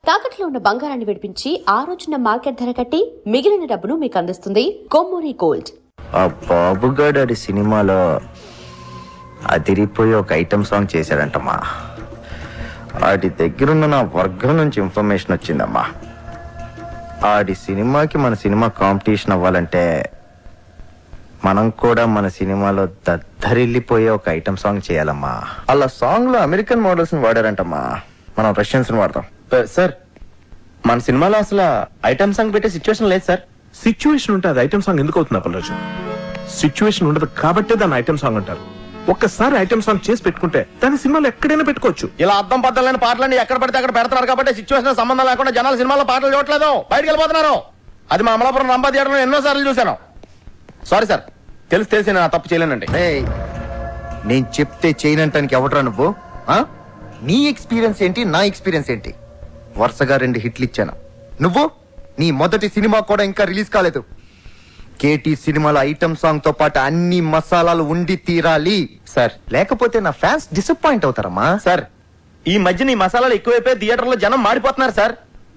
తాకట్లో ఉన్న బంగారాన్ని విడిపించి ఆ రోజున మార్కెట్ ధర కట్టి మిగిలిన డబ్బును మీకు అందిస్తుంది కొమ్మూరి గోల్డ్. ఆ బాబుగాడి సినిమాలో అదిరిపోయి ఒక ఐటమ్ సాంగ్ చేశాడంటమ్మా. ఆడి దగ్గరున్న నా వర్గం నుంచి ఇన్ఫర్మేషన్ వచ్చిందమ్మా. ఆడి సినిమాకి మన సినిమా కాంపిటీషన్ అవ్వాలంటే మనం కూడా మన సినిమాలో దద్దరిల్లిపోయే ఒక ఐటమ్ సాంగ్ చేయాలమ్మా. అలా సాంగ్ లో అమెరికన్ మోడల్స్ ని వాడారంటమ్మా, మనం రష్యన్స్ ని వాడతాం. సార్ మన సినిమాలో అసలు ఐటమ్ సాంగ్ పెట్టే సిచ్యువేషన్ లేదు సార్. సిచ్యువేషన్ ఉంటే అది ఐటమ్ సాంగ్ ఎందుకు అవుతుంది అప్పలరాజు? సిచ్యువేషన్ ఉండదు కాబట్టే దాన్ని ఐటమ్ సాంగ్ అంటారు. ఒక్కసారి ఐటమ్ సాంగ్ చేసి పెట్టుకుంటే దాని సినిమాలో ఎక్కడైనా పెట్టుకోవచ్చు. ఇలా అర్థం పద్దలేని పాటలన్నీ ఎక్కడ పడితే అక్కడ పెడతారు కాబట్టి సిచ్యువేషన్ సంబంధం లేకుండా జనాలు సినిమాలో పాటలు చూడట్లేదు, బయటకు వెళ్ళిపోతున్నారు. అది మా అమలాపురం రంభా థియేటర్లో ఎన్నో సార్లు చూశాను. సారీ సార్, తెలిసి నేను తప్పు చేయలేనండి. నేను చెప్తే చేయనంటానికి ఎవడరా నువ్వు? నీ ఎక్స్పీరియన్స్ ఏంటి, నా ఎక్స్పీరియన్స్ ఏంటి? వరుసగా 2 హిట్లు ఇచ్చాను. నువ్వు నీ మొదటి సినిమా కూడా ఇంకా రిలీజ్ కాలేదు. కేటీ సినిమాలో ఐటమ్ సాంగ్ తో పాటు అన్ని మసాలాలు ఉండి తీరాలి సార్, లేకపోతే నా ఫ్యాన్స్ డిసప్పాయింట్ అవుతారమ్మా. సార్ ఈ మధ్య నీ మసాలాలు ఎక్కువైపోయి థియేటర్ లో జనం మాడిపోతున్నారు సార్.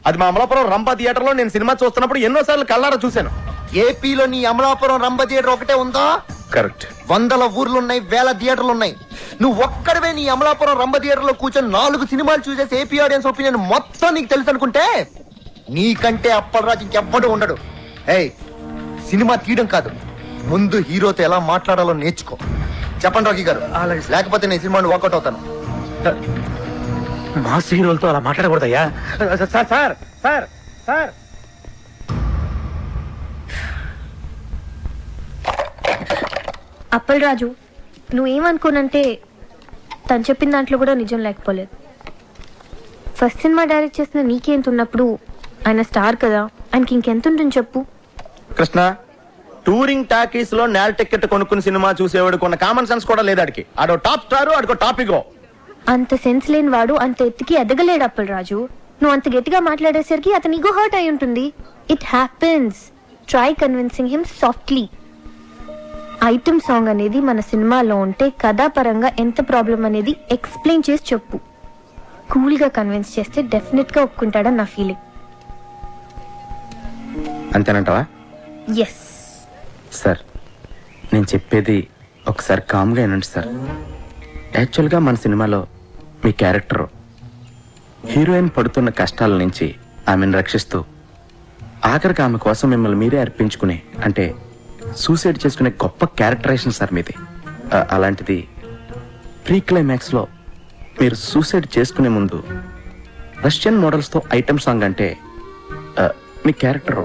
అది మా అమలాపురం రంభా థియేటర్ లో నేను సినిమా చూస్తున్నప్పుడు ఎన్నో సార్లు కళ్ళారా చూశాను. ఏపీలో నీ అమలాపురం రంభ థియేటర్ ఒకటే ఉందా? కరెక్ట్. 100 ఊర్లున్నాయి, 1000 థియేటర్లు ఉన్నాయి. నువ్వు ఒక్కడవే నీ అమలాపురం రంభ థియేటర్ లో కూర్చొని 4 సినిమాలు చూసేసి ఏపీ ఆడియన్స్ ఒపీనియన్ మొత్తం నీకు తెలుసు అనుకుంటే నీకంటే అప్పలరాజు ఇంకెవ్వడు ఉండడు. సినిమా తీయడం కాదు, ముందు హీరోతో ఎలా మాట్లాడాలో నేర్చుకో. చెప్పండి రాకీ గారు, లేకపోతే నేను సినిమాని వాకౌట్ అవుతాను. మాస్ హీరోలతో అలా మాట్లాడకూడదయ్యా. Sir sir sir sir Appalaraju, నువ్వేమనుకోనంటే తను చెప్పిన దాంట్లో కూడా నిజం లేకపోలేదు. ఫస్ట్ సినిమా డైరెక్ట్ చేసిన నీకెంత ఉన్నప్పుడు ఆయన స్టార్ కదా, ఆయనకి ఇంకెంత ఉంటుంది చెప్పు. కృష్ణ, టూరింగ్ టాకీస్ లో నేల టికెట్ కొనుక్కుని సినిమా చూసేవాడు కొన్న కామన్ సెన్స్ కూడా లేదాడికి. ఆడో టాప్ స్టార్, ఆడికో టాపిక్. అంత సెన్స్ లేని వాడు అంత ఎత్తుకి ఎదగలేడు అప్పలరాజు. నువ్వు అంత గట్టిగా మాట్లాడేసరికి అతని ఈగో హర్ట్ అయి ఉంటుంది. It happens. Try convincing him softly. Item song అనేది మన సినిమాలో ఉంటే కథాపరంగా ఎంత ప్రాబ్లం అనేది ఎక్స్ప్లెయిన్ చేసి చెప్పు. కూల్ గా కన్విన్స్ చేస్తే డెఫినెట్ గా ఒప్పుకుంటాడని నా ఫీలింగ్. అంతేనంటావా? ఎస్ సార్, నేను చెప్పేది ఒకసారి కామ్గా వినండి సార్. యాక్చువల్గా మన సినిమాలో మీ క్యారెక్టర్ హీరోయిన్ పడుతున్న కష్టాల నుంచి ఆమెను రక్షిస్తూ ఆఖరికి ఆమె కోసం మిమ్మల్ని మీరే అర్పించుకునే, అంటే సూసైడ్ చేసుకునే గొప్ప క్యారెక్టరైజేషన్ సార్ మీది. అలాంటిది ప్రీ క్లైమాక్స్ లో మీరు సూసైడ్ చేసుకునే ముందు రష్యన్ మోడల్స్ తో ఐటమ్ సాంగ్ అంటే మీ క్యారెక్టర్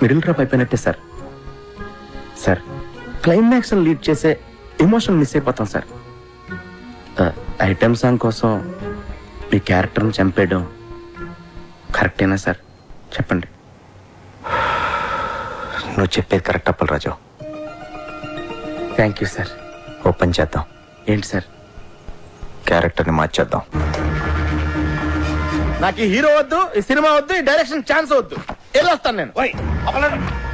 మిడిల్ డ్రాప్ అయిపోయినట్టే సార్. సార్, క్లైమాక్స్ లీడ్ చేసే ఎమోషన్ మిస్ అయిపోతాం సార్. ఐటమ్ సాంగ్ కోసం మీ క్యారెక్టర్ని చంపేయడం కరెక్టేనా సార్? చెప్పండి. నువ్వు చెప్పేది correct Appalaraju. Thank you sir. Open చేద్దాం. ఏంటి సార్? క్యారెక్టర్ని మార్చేద్దాం. నాకు ఈ హీరో వద్దు, ఈ సినిమా వద్దు, ఈ డైరెక్షన్ ఛాన్స్ వద్దు. వెళ్ళొస్తాను నేను.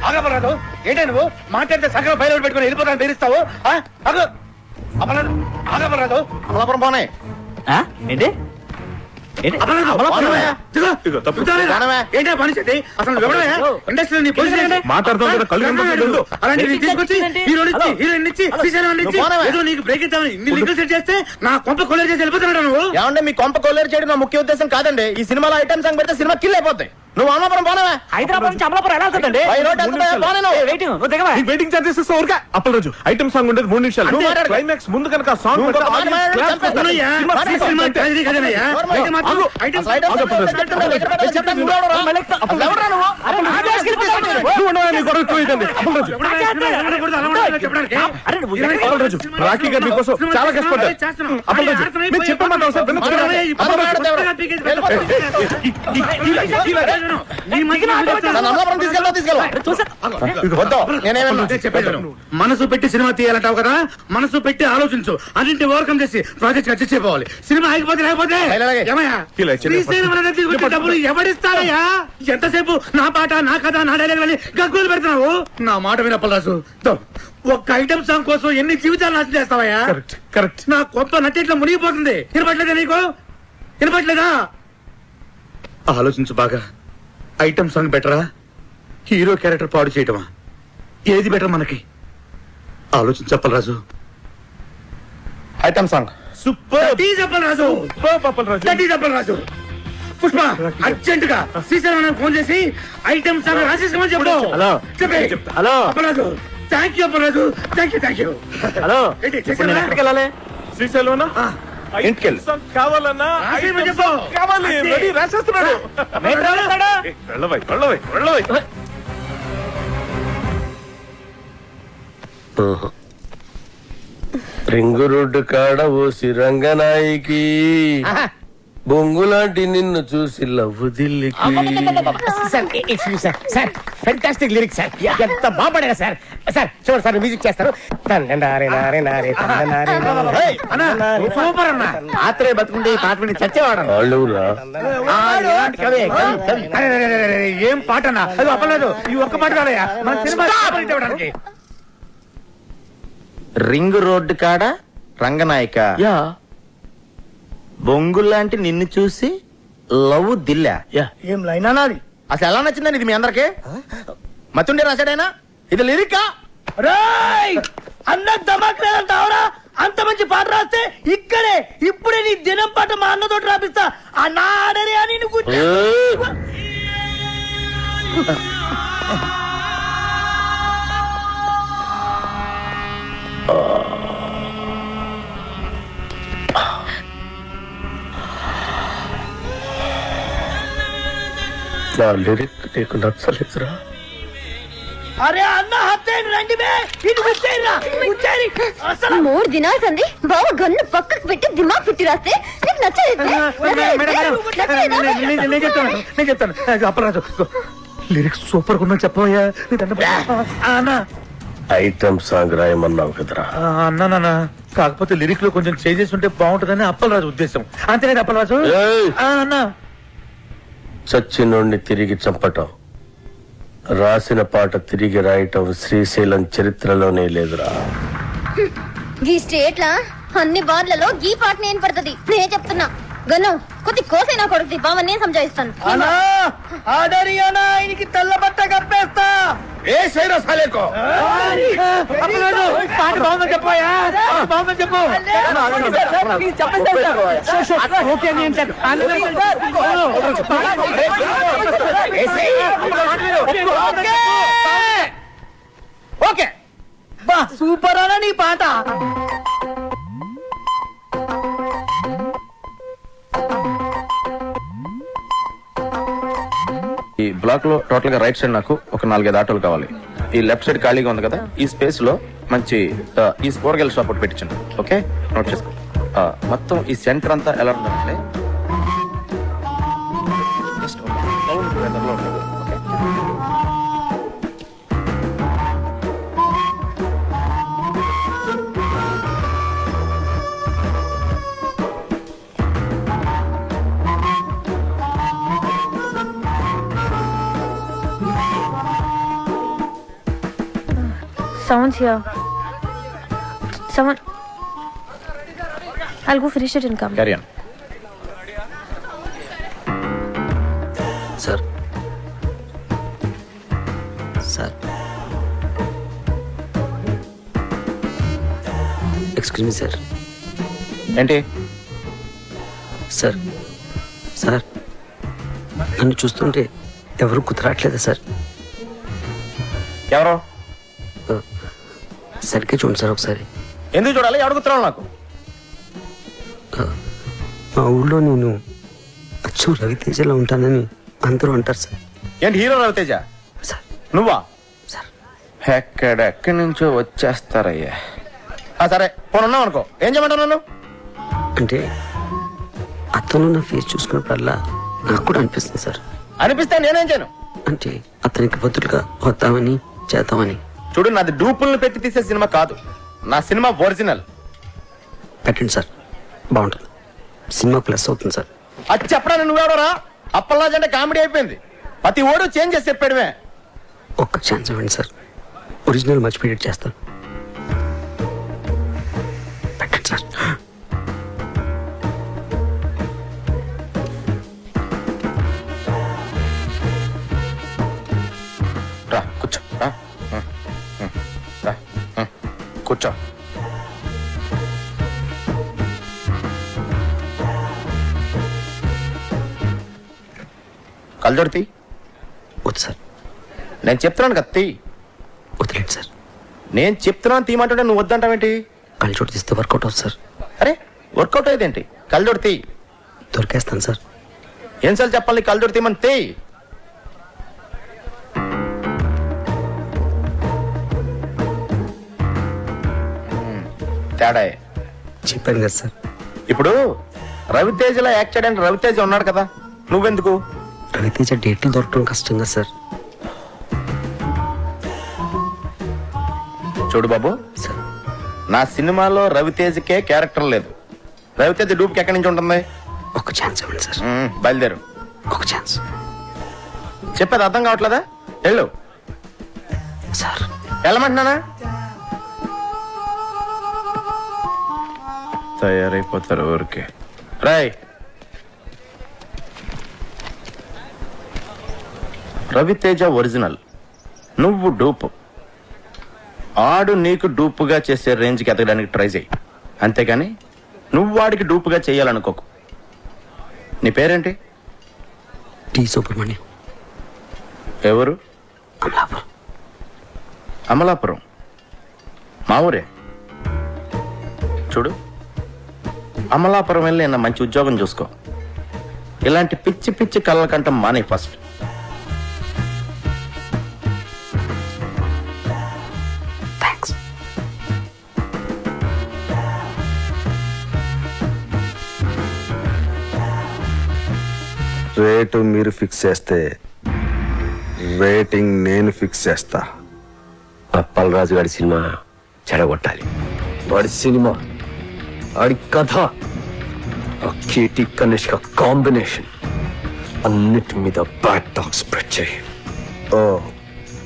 ఆగపడరాదు. ఏంటో నువ్వు మాట్లాడితే సగం బయలు పెట్టుకుని వెళ్ళిపోతాను బెదిరిస్తావు. ఆగపడరాదు. అమలాపురం పోనే. ఏంటి ఏంటో పని చేతి అసలు ఇండస్ట్రీ నీకు బ్రేక్ ఇచ్చి చేస్తే నా కొంప కొల్లేరు చేసి వెళ్ళిపోతున్నాడు నువ్వు. ఏమంటే మీ కొంప కొల్లేరు చేయడం నా ముఖ్య ఉద్దేశం కాదండి. ఈ సినిమాలో ఐటమ్ సాంగ్ పెడితే సినిమా కిల్ అయిపోతాయి. నువ్వు అమలాపురం పోనవా? హైదరాబాద్ నుంచి అమలాపురం ఎలా అవుతుందండి? Waiting charges Appalaraju. Item song ఉండేది 3 నిమిషాలు. క్లైమాక్స్ ముందు కనుక సాంగ్ రాఖీ గారు మీకోసం చాలా కష్టపడ్డారు. అప్పలరాజు, మీరు చెప్పమంటారు సార్. మనసు పెట్టి సినిమా తీయాలంటావు కదా, మనసు పెట్టి ఆలోచించు. అన్నింటి ఓవర్కమ్ చేసి ప్రాజెక్ట్ ఖర్చు చేయపోవాలి. సినిమా ఆగిపోతే లేకపోతే డబ్బులు ఎవడిస్తారయ్యా? ఎంతసేపు నా పాట, నా కథ, నా డైలాగ్ అని గగ్గులు పెడుతున్నావు. నా మాట వినప్పలాసు. ఒక్క ఐటమ్ సాంగ్ కోసం ఎన్ని జీవితాలు నాశనం చేస్తావయ్యా? కరెక్ట్. నా కొత్త నట్టేట్లో మునిగిపోతుంది. వినపట్లేదా నీకు? వినపట్లేదా? ఆలోచించు బాగా. ఐటమ్ సాంగ్ బెటరా, హీరో క్యారెక్టర్ పాడు చేయటమా? ఏది బెటర్ మనకి? ఆలోచించు Appalaraju. Item song. Super Appalaraju, Appalaraju. Pushpa, urgent గా శ్రీశైలం ఫోన్ చేసి ఐటమ్ సాంగ్ రాసేసుకోమని చెప్పు. హలో. చెప్పే. Hello. Appalaraju, thank you Appalaraju, thank you. Hello, ఏంటి, ఇప్పుడు నేను ఎక్కడికి వెళ్ళాలి? శ్రీశైలం ఇంటికి వెళ్ళు. కావాలన్నా రాసేయమని చెప్పు. కావాలి, అంతే. రెడీ, రాసేస్తున్నాడు. వెళ్ళవై. రింగు రోడ్డు కాడ ఓ సిరంగనాయికి బొంగులాంటి నిన్ను చూసి లవ్వు దిల్లికి. సార్ ఫెంటాస్టిక్ లిరిక్స్ సార్, ఎంత బాగా పాడారు సార్. సార్ చూడండి సార్, మ్యూజిక్ చేస్తారు. సూపర్ అన్న. ఆత్రేయ బతుకుంటే ఈ పాట విని చచ్చేవాడు. వాళ్ళురా ఏం పాట అన్న అది? అప్పలేదు, ఈ ఒక్క పాట కాదయ్యా మన సినిమా ఇవ్వడానికి. రింగ్ రోడ్డు కాడ రంగనాయక బొంగులాంటి నిన్ను చూసి లవ్ దిల్లా. ఏం లైన్ అన్నది? అసలు ఎలా నచ్చిందని ఇది మీ అందరికి? మతుండే రాశాడైనా ఇది లిరికా? అన్న ధమాక్ లేదంటావురా? అంత మంచి పాట రాస్తే ఇక్కడే ఇప్పుడే నీ దినం పాట మా అన్నతోటి రాపిస్తా. అన్న ఆడరే అని నువ్వు నా లిరిక్ నీకు నచ్చలేదురా? అరే అన్న హత్యని రండి బే, ఇది వచ్చేయరా వచ్చేయరి. అసలు 3 దినాలు సంది బావ గన్ను పక్కకు పెట్టి దిమాగ్ పెట్టి రాస్తే నీకు నచ్చలేదు. నేను చెప్తాను. అప్పరాజు లిరిక్స్ సూపర్ గా ఉన్నా చెప్పవయ్యా. అన్న ఐటమ్ సాంగ్ రాయమన్నావు కదరా? అన్న కాకపోతే లిరిక్ లో కొంచెం చేంజెస్ ఉంటే బాగుంటుందని అప్పలరాజు ఉద్దేశం. అంతేనా అప్పలరాజు? ఏయ్! అన్న చచ్చినోడిని తిరిగి చంపటం, రాసిన పాట తిరిగి రాయటం శ్రీశైలం చరిత్రలోనే లేదురా. ఈ స్టేట్ లా అన్ని బార్లలో గీ పాట నేను పడుతుంది. నేను చెప్తున్నా గన్ను కొద్ది కోసైనా కొడుతుంది. బావ నేను సంజాయిస్తాను. ఆడరి అన్న ఆయనకి తెల్ల బట్ట కప్పేస్తా. ఏ సైరా సాలేకో అప్పలరాజు పాట బాగుందని చెప్పాయా? బాగుందని చెప్పు. ఓకే నేను ఓకే బా సూపర్ అన్న నీ పాట. ఈ బ్లాక్ లో టోటల్ గా రైట్ సైడ్ నాకు ఒక 4-5 ఆటోలు కావాలి. ఈ లెఫ్ట్ సైడ్ ఖాళీగా ఉంది కదా, ఈ స్పేస్ లో మంచి ఈ కూరగాయల షాప్ ఒకటి పెట్టించండి. ఓకే, నోట్ చేసుకో. మొత్తం ఈ సెంటర్ అంతా ఎలా ఉందంటే just ఒక round weather లో ఉంటుంది. Okay? Someone's here. Someone. I'll go finish it and come. Carry on. Sir sir excuse me sir. ఏంటి? సార్ సార్ నన్ను చూస్తుంటే ఎవరు కుదరట్లేదా సార్? ఎవరో సరిగ్గా చూడండి సార్ ఒకసారి. ఎందుకు చూడాలి? ఎవరు గుర్తున్నావు నాకు? మా ఊళ్ళో నేను అచ్చు రవితేజలో ఉంటానని అందరూ అంటారు సార్. ఏంటి హీరో రవితేజ? సార్ నువ్వా? సార్ ఎక్కడెక్కడి నుంచో వచ్చేస్తారయ్యా. సరే పోను ఉన్నావు అనుకో, ఏం చేయమంటావు నన్ను? అంటే అతను నా ఫేస్ చూసుకున్నప్పుడల్లా నాకు కూడా అనిపిస్తుంది సార్. అనిపిస్తే నేనేం చేయను? అంటే అతనికి బదులుగా వద్దామని చేద్దామని. చూడు, నాది డూపుల్ని పెట్టి తీసే సినిమా కాదు, నా సినిమా ఒరిజినల్. పెట్టండి సార్, బాగుంటుంది. సినిమా ప్లస్ అవుతుంది సార్. అది చెప్పడానికి నువ్వెవడరా? అప్పల్లాజ్ అంటే కామెడీ అయిపోయింది. ప్రతి ఓడు చేంజ్ చేసి చెప్పాడువే. ఒక్క ఛాన్స్ ఇవ్వండి సార్, ఒరిజినల్ మర్చిపోయేట్ చేస్తాను. పెట్టండి సార్. రా కూర్చో రా రా కూర్చో. కళ్ళజోడు తీ. వద్దు సార్, నేను చెప్తున్నాను కదా తీ. వదిలేండి సార్. నేను చెప్తున్నాను తీయమంటుంటే నువ్వు వద్దంటావేంటి? కళ్ళజోడు తీస్తే వర్కౌట్ అవుతుంది సార్. అరే వర్కౌట్ అయ్యేదేంటి? కళ్ళజోడు తీ. దొరికేస్తాను సార్. ఏం సార్ చెప్పాలి? కళ్ళజోడు తీయమని తీ. తేడా చెప్పాను కదా సార్. ఇప్పుడు రవితేజలా యాక్ట్ చేయడానికి రవితేజ ఉన్నాడు కదా, నువ్వెందుకు? రవితేజ డేట్లు దొరకడం కష్టం కదా సార్. చూడు బాబు, సార్ నా సినిమాలో రవితేజకే క్యారెక్టర్ లేదు. రవితేజ డూప్కి ఎక్కడి నుంచి ఉంటుంది? ఒక ఛాన్స్ ఇవ్వండి సార్. బయలుదేరు. ఒక ఛాన్స్. చెప్పేది అర్థం కావట్లేదా? వెళ్ళు. సార్ వెళ్ళమంటున్నానా? తయారైపోతారు ఊరికే. రాయ్, రవితేజ ఒరిజినల్, నువ్వు డూపు. ఆడు నీకు డూపుగా చేసే రేంజ్కి ఎదగడానికి ట్రై చేయి, అంతేగాని నువ్వు వాడికి డూపుగా చేయాలనుకోకు. నీ పేరేంటి? టి సుబ్రహ్మణ్యం. ఎవరు? అమలాపురం. అమలాపురం మా ఊరే. చూడు, అమలాపురం వెళ్ళి నా మంచి ఉద్యోగం చూసుకో. ఇలాంటి పిచ్చి పిచ్చి కళ్ళ కంటం మానే ఫస్ట్. థ్యాంక్స్. రేటు మీరు ఫిక్స్ చేస్తే రేటింగ్ నేను ఫిక్స్ చేస్తా. అప్పలరాజు గారి సినిమా చెడగొట్టాలి. వాడి సినిమా, వాడి కథ, ఆ కేటీ కనిష్క కాంబినేషన్ అన్నిటి మీద బ్యాడ్ టాక్ స్ప్రెడ్ చేయి. ఓ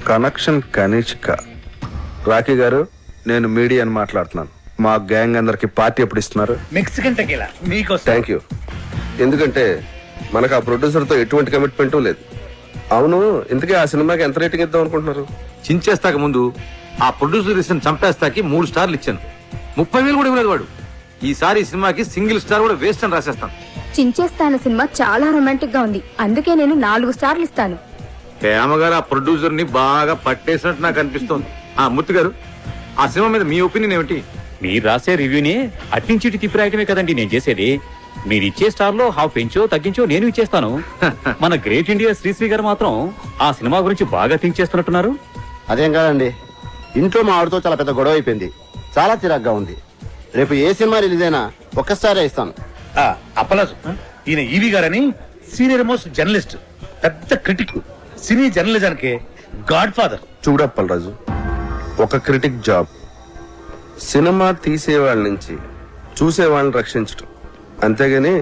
కనెక్షన్ కనిష్క. రాఖీ గారు, నేను మీడియాని మాట్లాడుతున్నాను. మా గ్యాంగ్ అందరికి పార్టీ ఎప్పుడు ఇస్తున్నారు? మెక్సికన్ టెకీలా మీకోసం. Thank you. ఎందుకంటే మనకు ఆ ప్రొడ్యూసర్తో ఎటువంటి కమిట్మెంట్ లేదు. అవును, ఇంతకీ ఆ సినిమాకి ఎంత రేటింగ్ ఇద్దాం అనుకుంటున్నారు? చించేస్తాక ముందు ఆ ప్రొడ్యూసర్ ఇచ్చిన చంపేస్తాకి 3 స్టార్లు ఇచ్చాను. 30,000 కూడా ఇవ్వలేదు వాడు. ఈసారి ఈ సినిమాకి సింగిల్ స్టార్ కూడా వేస్ట్ అని రాసేస్తాను. చించేస్తాను సినిమా చాలా రొమాంటిక్ గా ఉంది, అందుకే నేను 4 స్టార్లు ఇస్తాను. హేమగారు ఆ ప్రొడ్యూసర్ ని బాగా పట్టేసినట్టు నాకు అనిపిస్తోంది. మూర్తి గారు, ఆ సినిమా మీద మీ ఒపీనియన్ ఏమిటి? మీరు రాసే రివ్యూని అట్నుంచి ఇటు తిప్పి రాయటమే కదండి నేను చేసేది. మీరు ఇచ్చే స్టార్లో హాఫ్ పెంచో తగ్గించో నేను ఇచ్చేస్తాను. మన గ్రేట్ ఇండియా శ్రీశ్రీ గారు మాత్రం ఆ సినిమా గురించి బాగా థింక్ చేస్తున్నట్టున్నారు. అదేం కాదండి, ఇంట్లో మా ఆవిడతో చాలా పెద్ద గొడవ అయిపోయింది. చాలా చిరాగ్గా ఉంది. రేపు ఏ సినిమా రిలీజ్ అయినా ఒక్కసారి ఇస్తాను. అప్పలాజు, ఈయన ఈవి గారని సీనియర్ మోస్ట్ జర్నలిస్ట్, పెద్ద క్రిటిక్, సినీ జర్నలిజానికి గాడ్ ఫాదర్. చూడప్పలరాజు, ఒక క్రిటిక్ జాబ్ సినిమా తీసేవాళ్ళ నుంచి చూసేవాళ్ళని రక్షించటం, అంతేగాని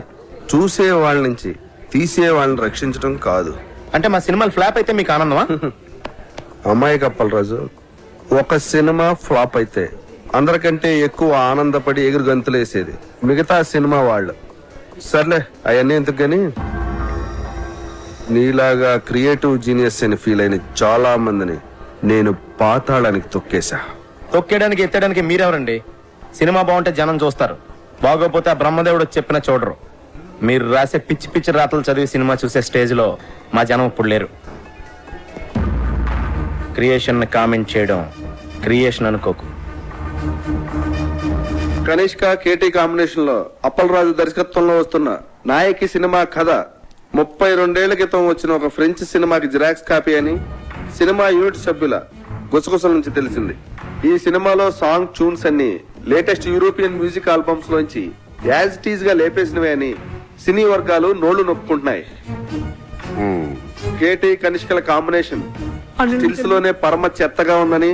చూసేవాళ్ళ నుంచి తీసేవాళ్ళని రక్షించటం కాదు. అంటే మా సినిమాలు ఫ్లాప్ అయితే మీకు ఆనందమా? అమ్మాయి కప్పలరాజు, ఒక సినిమా ఫ్లాప్ అయితే అందరికంటే ఎక్కువ ఆనందపడి ఎగురు గంతులేసేది మిగతా సినిమా వాళ్ళు. సర్లే, అవన్నీ ఎందుకు గాని, నీలాగా క్రియేటివ్ జీనియస్ అని ఫీల్ అయిన చాలా మందిని నేను పాతాళానికి తొక్కేశా. తొక్కేయడానికి ఎత్తడానికి మీరెవరండి? సినిమా బాగుంటే జనం చూస్తారు, బాగోపోతే ఆ బ్రహ్మదేవుడు చెప్పిన చూడరు. మీరు రాసే పిచ్చి పిచ్చి రాతలు చదివి సినిమా చూసే స్టేజ్లో మా జనం ఇప్పుడు లేరు. క్రియేషన్ కామెంట్ చేయడం క్రియేషన్ అనుకోకు. కనిష్క కేటీ కాంబినేషన్ లో అప్పలరాజు దర్శకత్వంలో వస్తున్న నాయకి సినిమా కథ 32 ఏళ్ల క్రితం వచ్చిన ఒక ఫ్రెంచ్ సినిమాకి జిరాక్స్ కాపీ అని సినిమా యూనిట్ సభ్యుల గుసగుసల నుంచి తెలిసింది. ఈ సినిమాలో సాంగ్ ట్యూన్స్ అన్ని లేటెస్ట్ యూరోపియన్ మ్యూజిక్ ఆల్బమ్స్ లోంచి యాజ్ ఇట్ ఈజ్ గా లేపేసినవే అని సినీ వర్గాలు నోళ్లు నొప్పుకుంటున్నాయి. కేటీ కనిష్కల కాంబినేషన్ స్టిల్స్ లోనే పరమ చెత్తగా ఉందని,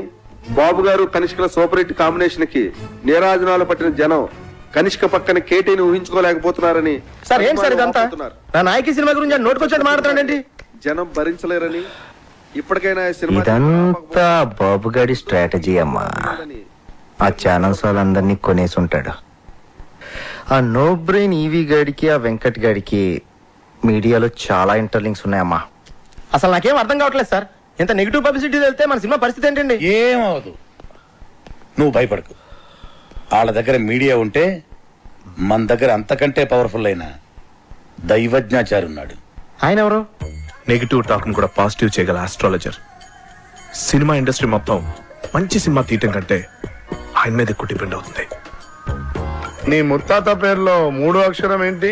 బాబు గారు కనిష్కల సూపర్ హిట్ కాంబినేషన్ కి నీరాజనాలు పట్టిన జనం కనిష్క పక్కన కేటీని ఊహించుకోలేకపోతున్నారని. సార్ ఏంటి సార్ ఇదంతా? నా నాయకి సినిమా గురించి నోటుకొచ్చేది మాట్లాడుతున్నాడండి. జనం భరించలేరని ఇప్పటికైనా ఈ సినిమా ఇదంతా బాబుగాడి స్ట్రాటజీ అమ్మా. ఆ ఛానల్స్ వాళ్ళందరినీ కొనేసి ఉంటాడు. ఆ నో బ్రెయిన్ ఈవీ గాడికి ఆ వెంకట్ గాడికి మీడియాలో చాలా ఇంటర్లింక్స్ ఉన్నాయమ్మా. అసలు నాకేం అర్థం కావట్లేదు సార్. ఇంత నెగిటివ్ పబ్లిసిటీ వెళ్తే మన సినిమా పరిస్థితి ఏంటండి? ఏమవదు, నువ్వు భయపడకు. వాళ్ళ దగ్గర మీడియా ఉంటే మన దగ్గర అంతకంటే పవర్ఫుల్ అయిన దైవజ్ఞాచారి ఉన్నాడు. ఆయన ఎవరు? నెగిటివ్ టాక్ కూడా పాజిటివ్ చేయగల ఆస్ట్రాలజర్. సినిమా ఇండస్ట్రీ మొత్తం మంచి సినిమా తీయటం కంటే ఆయన మీద ఎక్కువ డిపెండ్ అవుతుంది. నీ ముత్తాత పేరులో 3వ అక్షరం ఏంటి?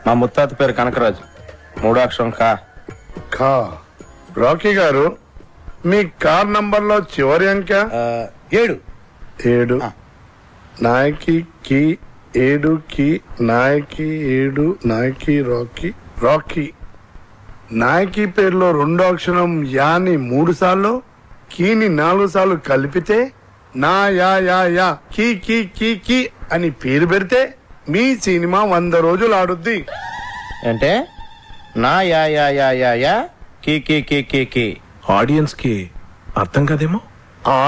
మా ముత్తాత పేరు కనకరాజు. 3వ అక్షరం కా. ఖా. రాకీ గారు, మీ కార్ నంబర్ లో చివరి అంక? 7. 7. నాయకి కి 7 కి, నాయకి 7, నాయకి రాకీ. రాకీ. నాయకి పేరులో 2వ అక్షరం యాని 3 సార్లు, కీని 4 సార్లు కలిపితే నా యా యా యా కీ కీ కీ కీ అని పేరు పెడితే మీ సినిమా 100 రోజులు ఆడుద్ది. అంటే నా యా యా యా యా యా కీ కీ కీ కీ కీ. ఆడియన్స్ కి అర్థం కాదేమో.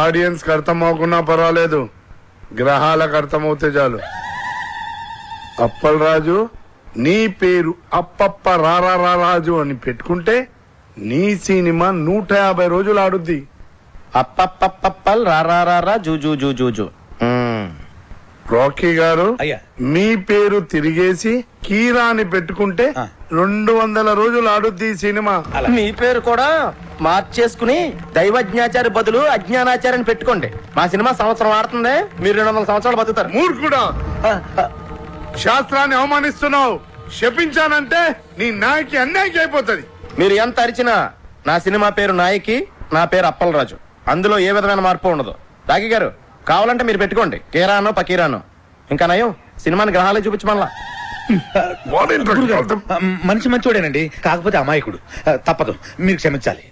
ఆడియన్స్ కి అర్థం అవ్వకున్నా పర్వాలేదు, గ్రహాలకు అర్థమవుతే చాలు. అప్పల్ రాజు, నీ పేరు అప్పప్ప రారా రాజు అని పెట్టుకుంటే నీ సినిమా 150 రోజులు ఆడుద్ది. అప్పప్పప్పల్ రారా zoo zoo zoo zoo zoo. Rocky గారు, అయ్యా. మీ పేరు తిరిగేసి కీరా అని పెట్టుకుంటే 200 రోజులు ఆడుద్ది ఈ సినిమా. మీ పేరు కూడా మార్చేసుకుని దైవజ్ఞాచారి బదులు అజ్ఞానాచార్యని పెట్టుకోండి. మా సినిమా సంవత్సరం ఆడుతుంది, మీరు 200 సంవత్సరాలు బతుకుతారు. మూర్ఖుడా, శాస్త్రాన్ని అవమానిస్తున్నావు. శపించానంటే నీ నాయకి అన్యాయం అయిపోతుంది. మీరు ఎంత అరిచినా నా సినిమా పేరు నాయకి, నా పేరు అప్పలరాజు. అందులో ఏ విధమైన మార్పు ఉండదు. రాకీ గారు, కావాలంటే మీరు పెట్టుకోండి కేరానో పకీరానో. ఇంకా నయం, సినిమాని గ్రహాలే చూపించమల్లా. మనిషి మంచోడేనండి, కాకపోతే అమాయకుడు. తప్పదు, మీరు క్షమించాలి.